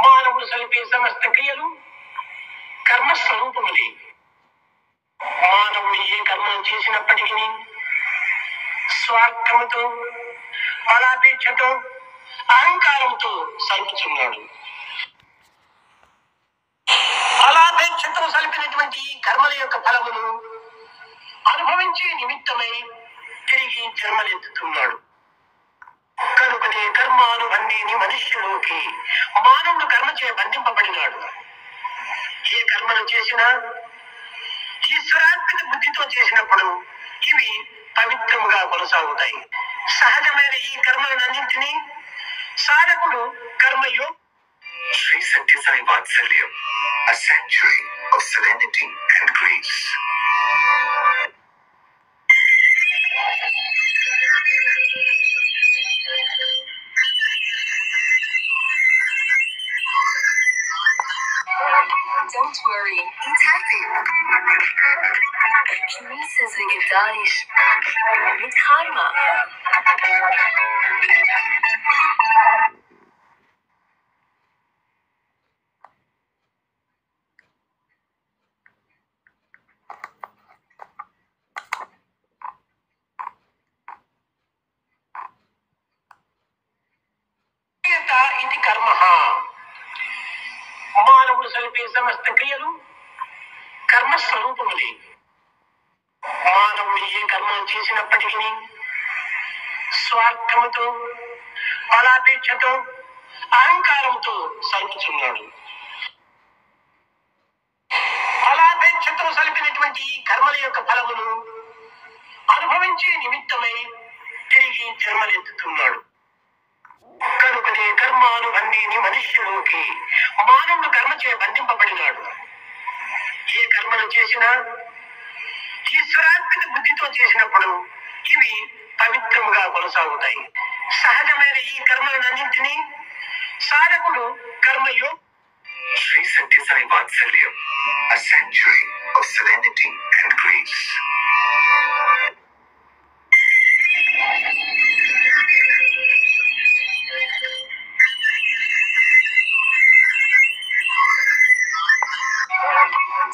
మానవుడు సలిపే సమస్త క్రియలు కర్మస్వరూపములే. మానవుడు ఏ కర్మను చేసినప్పటికీ స్వార్థముతో, ఫలాపేక్షతో, అహంకారంతో సల్పుతున్నాడు. ఫలాపేక్షతో సలిపినటువంటి కర్మల యొక్క ఫలమును అనుభవించే నిమిత్తమై తిరిగి జన్మలెత్తుతున్నాడు. కనుకనే కర్మానుబంధీని మనుష్యులోకి మానవుడు కర్మచే బంధింపబడినాడు. ఏ కర్మను చేసినా ఈశ్వరాత్మిక బుద్ధితో చేసినప్పుడు ఇవి పవిత్రముగా కొనసాగుతాయి. సహజమైన ఈ కర్మలన్నింటినీ సాధకుడు కర్మయో Sri Sathya Sai Vatsalyam, a sanctuary of serenity and grace. Don't worry, it's happy. Genieße sie gedanklich mit Karma. ఇది కర్మ. మానవుడు సలిపే సమస్త క్రియలు కర్మస్వరూపములే. మానవుడు ఏ కర్మను చేసినప్పటికీ స్వార్థముతో, ఫలాపేక్షతో, అహంకారంతో సల్పుతున్నాడు. ఫలాపేక్షతో సలిపినటువంటి కర్మల యొక్క ఫలమును అనుభవించే నిమిత్తమై తిరిగి జన్మలెత్తుతున్నాడు. కనుకనే కర్మానుబంధీని మనుష్యులోకి మానవుడు కర్మచే బంధింపబడినాడు. ఏ కర్మను చేసినా ఈశ్వరాత్మిక బుద్ధితో చేసినప్పుడు ఇవి పవిత్రముగా కొనసాగుతాయి. సహజమైన ఈ కర్మలన్నింటినీ సాధకుడు కర్మయో Sri Sathya Sai Vatsalyam, a sanctuary of serenity and grace.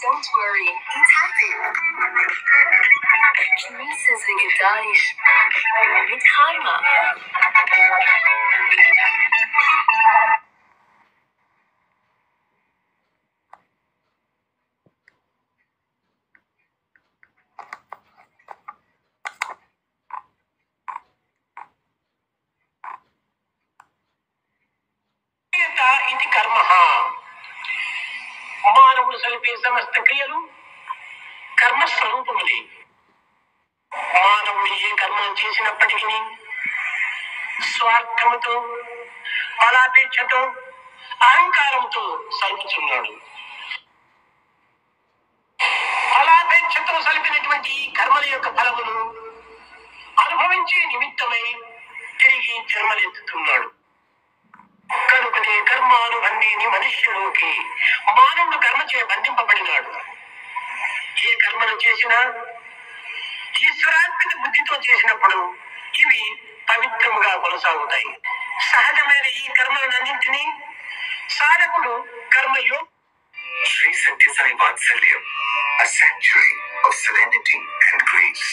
Don't worry, it's happy. Genieße sie gedanklich mit Karma. ఇది కర్మ. మానవుడు సలిపే సమస్త క్రియలు కర్మస్వరూపములే. మానవుడు ఏ కర్మను చేసినప్పటికీ స్వార్థముతో, ఫలాపేక్షతో, అహంకారంతో సల్పుతున్నాడు. ఫలాపేక్షతో సలిపినటువంటి కర్మల యొక్క ఫలమును అనుభవించే నిమిత్తమై తిరిగి జన్మలెత్తుతున్నాడు. కనుకనే కర్మానుబంధీని మనుష్యులోకి మానవుడు కర్మచే బంధింపబడినాడు. ఏ కర్మను చేసినా ఈశ్వరాత్మిక బుద్ధితో చేసినప్పుడు ఇవి పవిత్రముగా కొనసాగుతాయి. సహజమైన ఈ కర్మలన్నింటినీ సాధకుడు కర్మయో Sri Sathya Sai Vatsalyam, a sanctuary of serenity and grace.